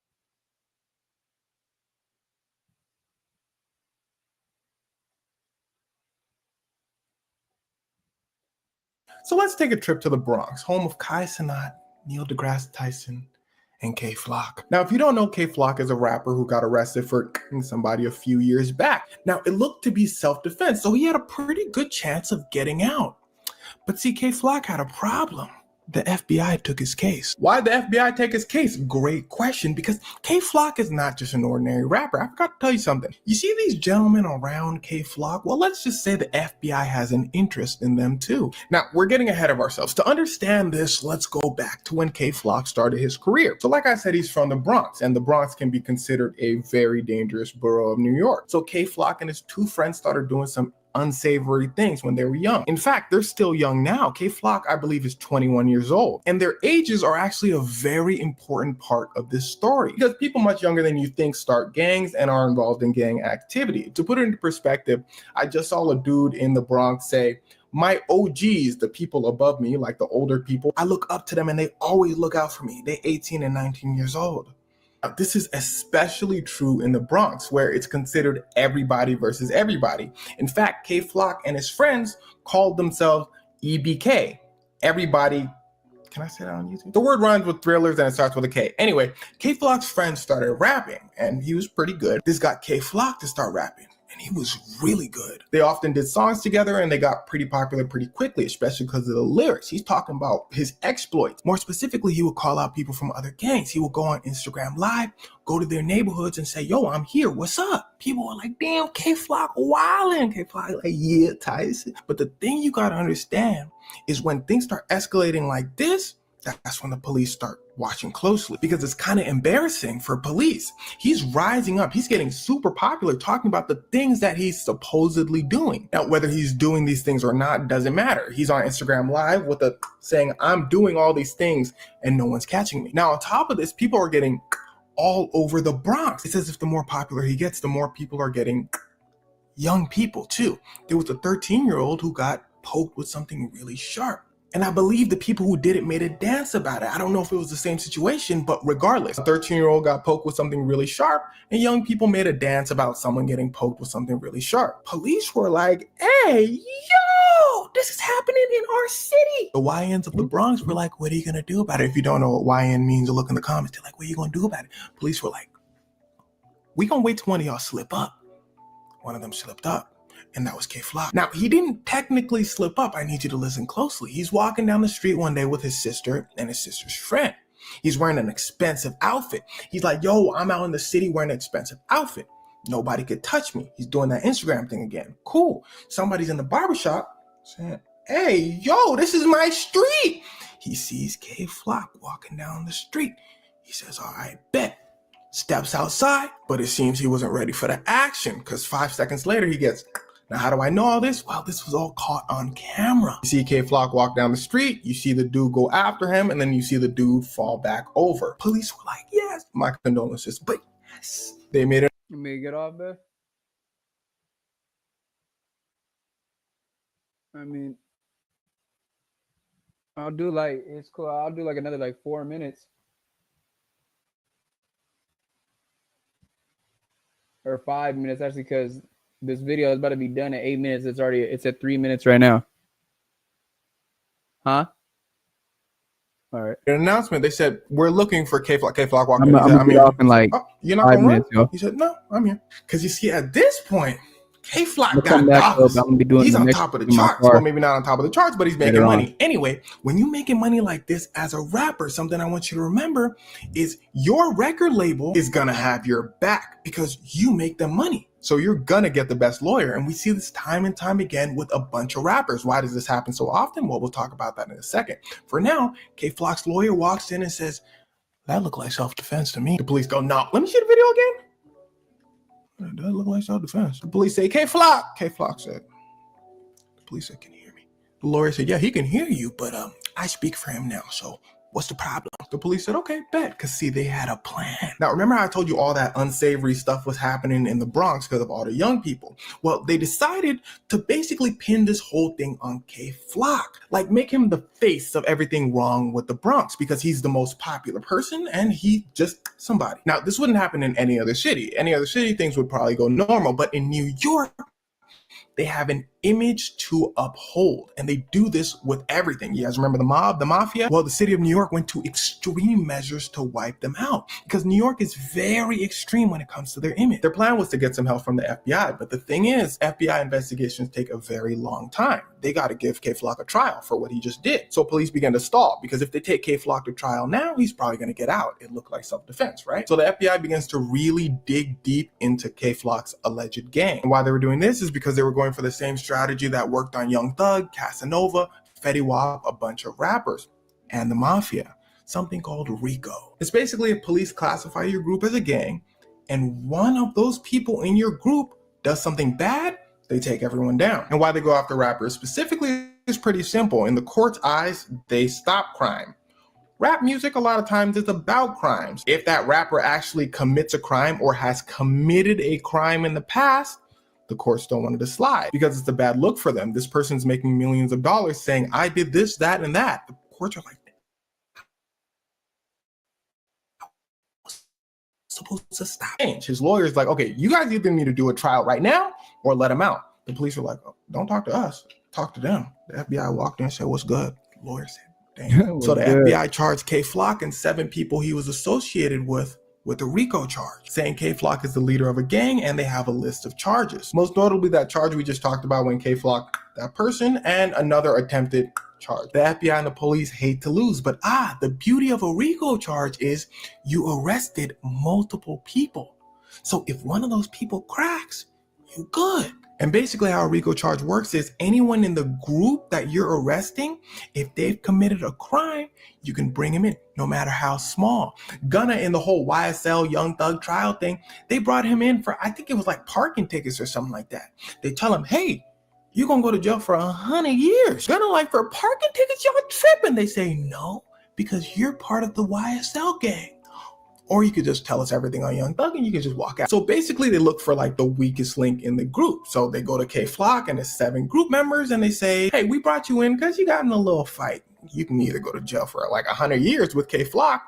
So let's take a trip to the Bronx, home of Kai Cenat, Neil deGrasse Tyson, and Kay Flock. Now, if you don't know, Kay Flock is a rapper who got arrested for somebody a few years back. Now, it looked to be self-defense, so he had a pretty good chance of getting out. But see, Kay Flock had a problem. The FBI took his case. Why did the FBI take his case? Great question, because Kay Flock is not just an ordinary rapper. I forgot to tell you something. You see these gentlemen around Kay Flock? Well, let's just say the FBI has an interest in them too. Now, we're getting ahead of ourselves. To understand this, let's go back to when Kay Flock started his career. So like I said, he's from the Bronx, and the Bronx can be considered a very dangerous borough of New York. So Kay Flock and his 2 friends started doing some unsavory things when they were young. In fact, they're still young now. Kay Flock, I believe, is 21 years old. And their ages are actually a very important part of this story, because people much younger than you think start gangs and are involved in gang activity. To put it into perspective, I just saw a dude in the Bronx say, my OGs, the people above me, like the older people, I look up to them and they always look out for me. They're 18 and 19 years old. This is especially true in the Bronx, where it's considered everybody versus everybody. In fact, Kay Flock and his friends called themselves EBK. Everybody, can I say that on YouTube? The word rhymes with thrillers and it starts with a K. Anyway, Kay Flock's friends started rapping and he was pretty good. This got Kay Flock to start rapping. And he was really good. They often did songs together and they got pretty popular pretty quickly, especially because of the lyrics. He's talking about his exploits. More specifically, he would call out people from other gangs. He would go on Instagram Live, go to their neighborhoods and say, yo, I'm here, what's up? People were like, damn, Kay Flock wildin'. Kay Flock like, yeah, Tyson. But the thing you gotta understand is when things start escalating like this, that's when the police start watching closely, because it's kind of embarrassing for police. He's rising up. He's getting super popular talking about the things that he's supposedly doing. Now, whether he's doing these things or not doesn't matter. He's on Instagram Live with saying, I'm doing all these things and no one's catching me. Now, on top of this, people are getting all over the Bronx. It's as if the more popular he gets, the more people are getting young people too. There was a 13-year-old who got poked with something really sharp. And I believe the people who did it made a dance about it. I don't know if it was the same situation, but regardless, a 13-year-old got poked with something really sharp and young people made a dance about someone getting poked with something really sharp. Police were like, hey, yo, this is happening in our city. The YNs of the Bronx were like, what are you gonna do about it? If you don't know what YN means, look in the comments. They're like, what are you gonna do about it? Police were like, we gonna wait till one of y'all slip up. One of them slipped up. And that was Kay Flock. Now, he didn't technically slip up. I need you to listen closely. He's walking down the street one day with his sister and his sister's friend. He's wearing an expensive outfit. He's like, yo, I'm out in the city wearing an expensive outfit. Nobody could touch me. He's doing that Instagram thing again. Cool. Somebody's in the barbershop saying, hey, yo, this is my street. He sees Kay Flock walking down the street. He says, all right, bet. Steps outside, but it seems he wasn't ready for the action, because 5 seconds later he gets, now how do I know all this? Well, this was all caught on camera. You see Kay Flock walk down the street, you see the dude go after him, and then you see the dude fall back over. Police were like, yes, my condolences, but yes, they made it. You may get off there. I mean, I'll do like, it's cool. I'll do like another like 4 minutes. or 5 minutes actually, because this video is about to be done at 8 minutes. It's at 3 minutes right now. Huh? All right. An announcement. They said we're looking for K Flock. K Flock walked in. I'm gonna be off in like you're not 5 gonna minutes, run? yo. He said, no, I'm here. Because you see, at this point, K Flock I'll got come back, dollars. I'm gonna be doing He's the on next top of the in my charts. car. Well, maybe not on top of the charts, but he's making Later on. money. Anyway, when you're making money like this as a rapper, something I want you to remember is your record label is gonna have your back because you make the money. So you're gonna get the best lawyer. And we see this time and time again with a bunch of rappers. Why does this happen so often? Well, we'll talk about that in a second. For now, K Flock's lawyer walks in and says, that looked like self-defense to me. The police go, no, let me see the video again. That look like self-defense. The police say, K Flock. K Flock said, the police said, can you hear me? The lawyer said, yeah, he can hear you, but I speak for him now, so what's the problem? The police said, okay, bet. Because see, they had a plan. Now, remember how I told you all that unsavory stuff was happening in the Bronx because of all the young people? Well, they decided to basically pin this whole thing on K Flock. Like, make him the face of everything wrong with the Bronx because he's the most popular person and he just somebody. Now, this wouldn't happen in any other city. Any other city, things would probably go normal. But in New York, they have an image to uphold, and they do this with everything. You guys remember the mob, the mafia? Well, the city of New York went to extreme measures to wipe them out because New York is very extreme when it comes to their image. Their plan was to get some help from the FBI, but the thing is, FBI investigations take a very long time. They got to give K Flock a trial for what he just did. So police began to stall because if they take K Flock to trial now, he's probably going to get out. It looked like self-defense, right? So the FBI begins to really dig deep into K Flock's alleged gang. And why they were doing this is because they were going for the same strategy that worked on Young Thug, Casanova, Fetty Wap, a bunch of rappers, and the mafia, something called RICO. It's basically if police classify your group as a gang, and one of those people in your group does something bad, they take everyone down. And why they go after rappers specifically is pretty simple. In the court's eyes, they stop crime. Rap music a lot of times is about crimes. If that rapper actually commits a crime or has committed a crime in the past, the courts don't want it to slide because it's a bad look for them. This person's making millions of dollars saying, I did this, that, and that. The courts are like, supposed to stop. His lawyer's like, okay, you guys either need to do a trial right now or let him out. The police are like, oh, don't talk to us, talk to them. The FBI walked in and said, what's good? The lawyer said, damn. So the FBI charged K Flock and 7 people he was associated with a RICO charge, saying K Flock is the leader of a gang and they have a list of charges. Most notably that charge we just talked about when K Flock, that person, and another attempted charge. The FBI and the police hate to lose, but the beauty of a RICO charge is you arrested multiple people. So if one of those people cracks, you good. And basically how a RICO charge works is anyone in the group that you're arresting, if they've committed a crime, you can bring him in, no matter how small. Gunna in the whole YSL Young Thug trial thing, they brought him in for, I think it was like parking tickets or something like that. They tell him, hey, you're gonna go to jail for 100 years. Gunna like, for parking tickets, y'all tripping. They say, no, because you're part of the YSL gang. Or you could just tell us everything on Young Thug and you can just walk out. So basically they look for like the weakest link in the group. So they go to K Flock and there's 7 group members and they say, hey, we brought you in because you got in a little fight. You can either go to jail for like 100 years with K Flock,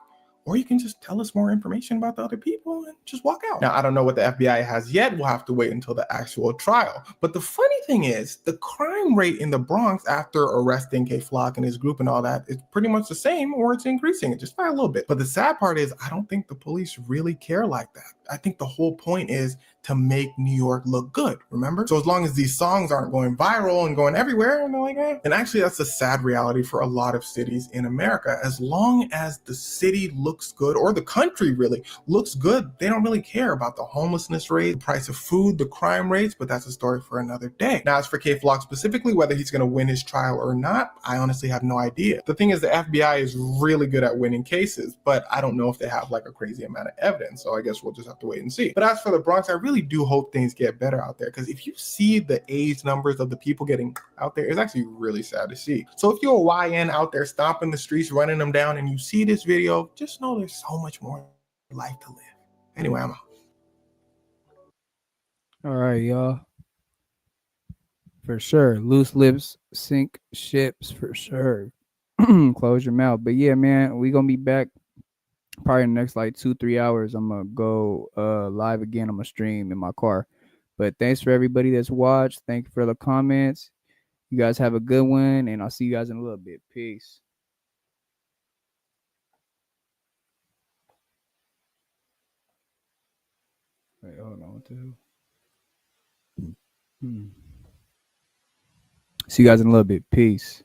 or you can just tell us more information about the other people and just walk out. Now, I don't know what the FBI has yet. We'll have to wait until the actual trial. But the funny thing is, the crime rate in the Bronx after arresting K Flock and his group and all that is pretty much the same, or it's increasing just by a little bit. But the sad part is, I don't think the police really care like that. I think the whole point is to make New York look good, remember? So as long as these songs aren't going viral and going everywhere, and they're like, eh. And actually that's a sad reality for a lot of cities in America. As long as the city looks good, or the country really looks good, they don't really care about the homelessness rate, the price of food, the crime rates, but that's a story for another day. Now, as for K Flock specifically, whether he's gonna win his trial or not, I honestly have no idea. The thing is, the FBI is really good at winning cases, but I don't know if they have like a crazy amount of evidence, so I guess we'll just have to wait and see. But as for the Bronx, I really do hope things get better out there, because if you see the age numbers of the people getting out there, it's actually really sad to see. So if you're a YN out there stomping the streets, running them down, and you see this video, just know there's so much more life to live. Anyway, I'm out. All right, y'all. For sure. Loose lips sink ships, for sure. Close your mouth. But yeah, man, we gonna be back probably in the next like 2-3 hours, I'm gonna go live again. I'm gonna stream in my car. But thanks for everybody that's watched. Thank you for the comments. You guys have a good one, and I'll see you guys in a little bit. Peace. Wait, hold on. What the hell? See you guys in a little bit. Peace.